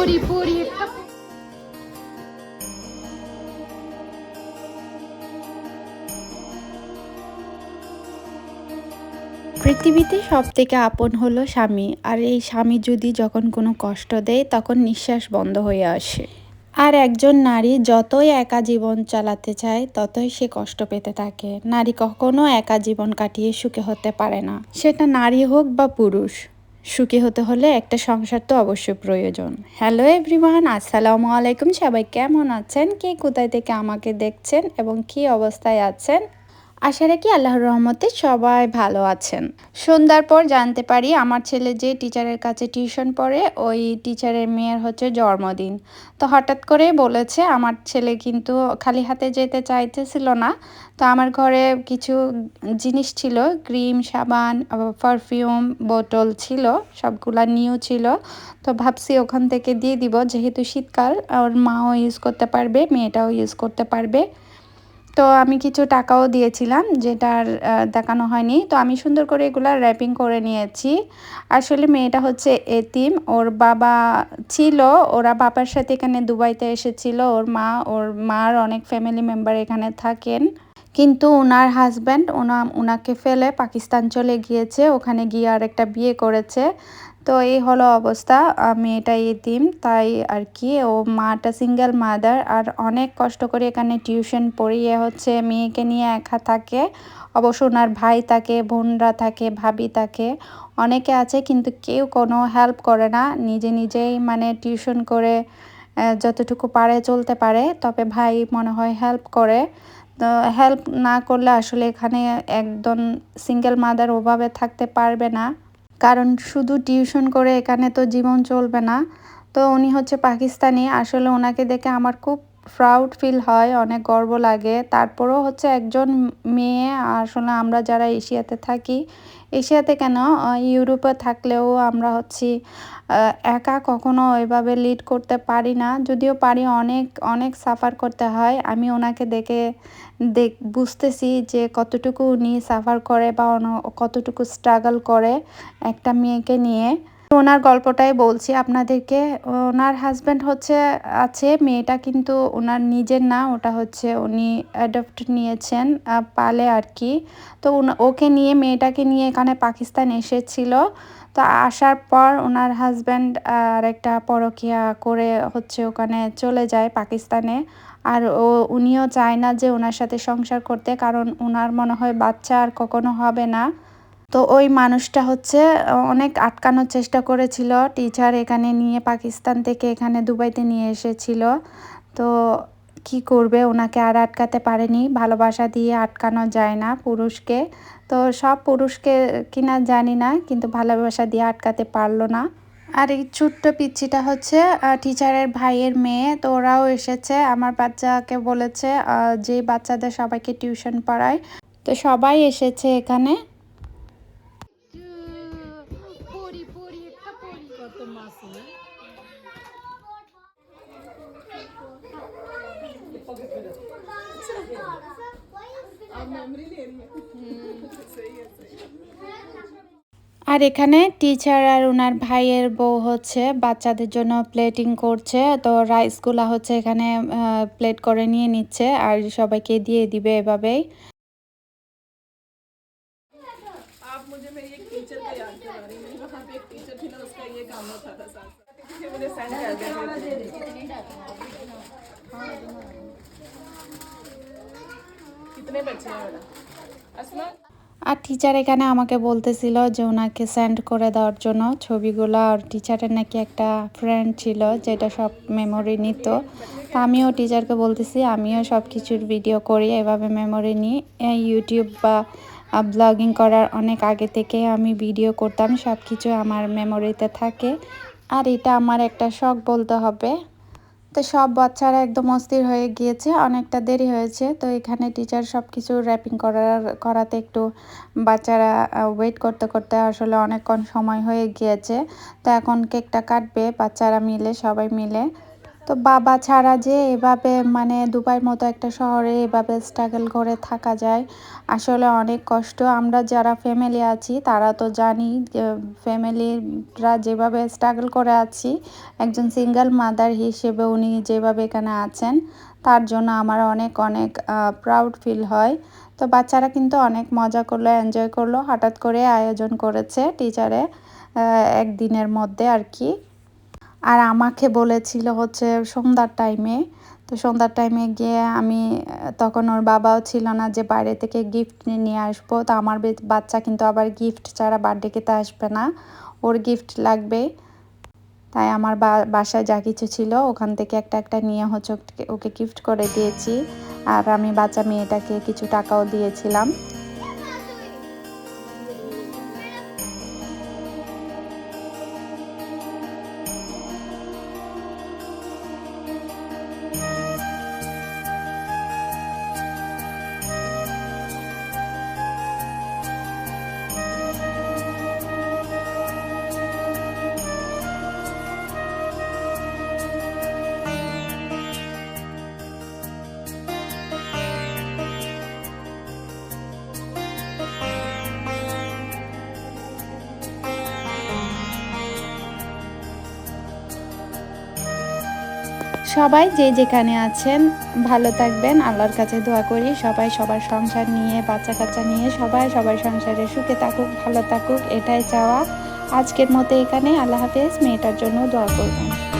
পৃথিবীতে সবথেকে আপন হলো স্বামী, আর এই স্বামী যদি যখন কোনো কষ্ট দেয় তখন নিঃশ্বাস বন্ধ হয়ে আসে। আর একজন নারী যতই একা জীবন চালাতে চায় ততই সে কষ্ট পেতে থাকে। নারী কখনো একা জীবন কাটিয়ে সুখী হতে পারে না, সেটা নারী হোক বা পুরুষ। সুখী হতে হলে একটা সংসার তো অবশ্যই প্রয়োজন। হ্যালো এভরিওয়ান, আসসালামু আলাইকুম। সবাই কেমন আছেন? কে কোথায় থেকে আমাকে দেখছেন এবং কী অবস্থায় আছেন? আশা রাখি আল্লাহর রহমতে সবাই ভালো আছেন। সন্ধ্যার পর জানতে পারি আমার ছেলে যে টিচারের কাছে টিউশন পড়ে ওই টিচারের মেয়ের হচ্ছে জন্মদিন। তো হঠাৎ করে বলেছে, আমার ছেলে কিন্তু খালি হাতে যেতে চাইতেছিল না। তো আমার ঘরে কিছু জিনিস ছিল, ক্রিম, সাবান, পারফিউম বোতল ছিল, সবগুলা নিউ ছিল। তো ভাবছি ওখান থেকে দিয়ে দিব, যেহেতু শীতকাল ওর মাও ইউজ করতে পারবে, মেয়েটাও ইউজ করতে পারবে। তো আমি কিছু টাকাও দিয়েছিলাম, যেটার দেখানো হয়নি। তো আমি সুন্দর করে এগুলো র্যাপিং করে নিয়েছি। আসলে মেয়েটা হচ্ছে এতিম, ওর বাবা ছিল, ওরা বাবার সাথে এখানে দুবাইতে এসেছিল। ওর মার অনেক ফ্যামিলি মেম্বার এখানে থাকেন, কিন্তু ওনার হাজব্যান্ড ওনাকে ফেলে পাকিস্তান চলে গিয়েছে, ওখানে গিয়ে আর একটা বিয়ে করেছে। তো এই হলো অবস্থা, মেয়েটা এতিম, তাই আর কি। ও মাটা সিঙ্গেল মাদার, আর অনেক কষ্ট করে এখানে টিউশন পড়িয়ে হচ্ছে মেয়েকে নিয়ে একা থাকে। অবশ্য ওনার ভাই থাকে, বোনরা থাকে, ভাবি থাকে, অনেকে আছে, কিন্তু কেউ কোনো হেল্প করে না। নিজেই মানে টিউশন করে যতটুকু পারে চলতে পারে, তবে ভাই মনে হয় হেল্প করে। তো হেল্প না করলে আসলে এখানে একদম সিঙ্গেল মাদার ওভাবে থাকতে পারবে না, কারণ শুধু টিউশন করে এখানে তো জীবন চলবে না। তো উনি হচ্ছে পাকিস্তানি। আসলে ওনাকে দেখে আমার খুব প্রাউড ফিল হয়, অনেক গর্ব লাগে। তারপরেও হচ্ছে একজন মেয়ে, আসলে আমরা যারা এশিয়াতে থাকি, এশিয়াতে কেন ইউরোপে থাকলেও আমরা হচ্ছি একা কখনো ওইভাবে লিড করতে পারি না। যদিও পারি, অনেক অনেক সাফার করতে হয়। আমি ওনাকে দেখে বুঝতেছি যে কতটুকু উনি সাফার করে বা কতটুকু স্ট্রাগল করে একটা মেয়েকে নিয়ে। ওনার গল্পটাই বলছি আপনাদেরকে। ওনার হাজব্যান্ড হচ্ছে আছে, মেয়েটা কিন্তু ওনার নিজের না, ওটা হচ্ছে উনি অ্যাডপ্ট নিয়েছেন, পালে আর কি। তো ওকে নিয়ে, মেয়েটাকে নিয়ে এখানে পাকিস্তান এসেছিল। তো আসার পর ওনার হাজব্যান্ড আর একটা পরকীয়া করে হচ্ছে ওখানে চলে যায় পাকিস্তানে। আর উনিও চায় না যে ওনার সাথে সংসার করতে, কারণ ওনার মনে হয় বাচ্চা আর কখনো হবে না। তো ওই মানুষটা হচ্ছে অনেক আটকানোর চেষ্টা করেছিল, টিচার এখানে নিয়ে পাকিস্তান থেকে এখানে দুবাইতে নিয়ে এসেছিল। তো কি করবে, ওনাকে আর আটকাতে পারেনি। ভালোবাসা দিয়ে আটকানো যায় না পুরুষকে। তো সব পুরুষকে কিনা জানি না, কিন্তু ভালোবাসা দিয়ে আটকাতে পারলো না। আর এই ছোট্ট পিচ্চিটা হচ্ছে টিচারের ভাইয়ের মেয়ে। তো ওরাও এসেছে, আমার বাচ্চাকে বলেছে যে বাচ্চাদের সবাইকে টিউশন পড়ায়, তো সবাই এসেছে এখানে। আর এখানে টিচার আর ওনার ভাইয়ের বউ হচ্ছে বাচ্চাদের জন্য প্লেটিং করছে। তো রাইসগুলা হচ্ছে এখানে প্লেট করে নিয়ে নিচ্ছে আর সবাইকে দিয়ে দিবে এভাবেই। আর টিচার এখানে আমাকে বলতেছিল যে ওনাকে সেন্ড করে দেওয়ার জন্য ছবিগুলো। আর টিচারের নাকি একটা ফ্রেন্ড ছিল যেটা সব মেমোরি নিত। তা আমিও টিচারকে বলতেছি আমিও সব কিছুর ভিডিও করি, এভাবে মেমোরি নিই। ইউটিউব বা ব্লগিং করার অনেক আগে থেকে আমি ভিডিও করতাম, সব কিছু আমার মেমোরিতে থাকে। আর এটা আমার একটা শখ বলতে হবে। তো সব বাচ্চারা একদম অস্থির হয়ে গিয়েছে, অনেকটা দেরি হয়েছে। তো এখানে টিচার সব কিছু র্যাপিং করাতে একটু বাচ্চারা ওয়েট করতে করতে আসলে অনেকক্ষণ সময় হয়ে গিয়েছে। তো এখন কেকটা কাটবে বাচ্চারা মিলে, সবাই মিলে। তো বাবা ছাড়া যে এভাবে মানে দুবাইয়ের মতো একটা শহরে এভাবে স্ট্রাগল করে থাকা যায়, আসলে অনেক কষ্ট। আমরা যারা ফ্যামিলি আছি তারা তো জানি যে ফ্যামিলিরা যেভাবে স্ট্রাগল করে আছি, একজন সিঙ্গেল মাদার হিসেবে উনি যেভাবে এখানে আছেন তার জন্য আমার অনেক অনেক প্রাউড ফিল হয়। তো বাচ্চারা কিন্তু অনেক মজা করলো, এনজয় করলো। হঠাৎ করে আয়োজন করেছে টিচারে একদিনের মধ্যে আর কি। আর আমাকে বলেছিল হচ্ছে সন্ধ্যার টাইমে। তো সন্ধ্যার টাইমে গিয়ে আমি তখন ওর বাবাও ছিল না যে বাইরে থেকে গিফট নিয়ে আসবো। তো আমার বাচ্চা কিন্তু আবার গিফট ছাড়া বার্থডে খেতে আসবে না, ওর গিফট লাগবে। তাই আমার বাসায় যা কিছু ছিল ওখান থেকে একটা একটা নিয়ে হচ্ছে ওকে গিফট করে দিয়েছি। আর আমি বাচ্চা মেয়েটাকে কিছু টাকাও দিয়েছিলাম। সবাই যে যেখানে আছেন ভালো থাকবেন, আল্লাহর কাছে দোয়া করি সবাই সবার সংসার নিয়ে, বাচ্চা কাচ্চা নিয়ে সবাই সবার সংসারে সুখে থাকুক, ভালো থাকুক, এটাই চাওয়া। আজকের মতো এখানে, আল্লাহ হাফেজ। মেয়েটার জন্য দোয়া করবেন।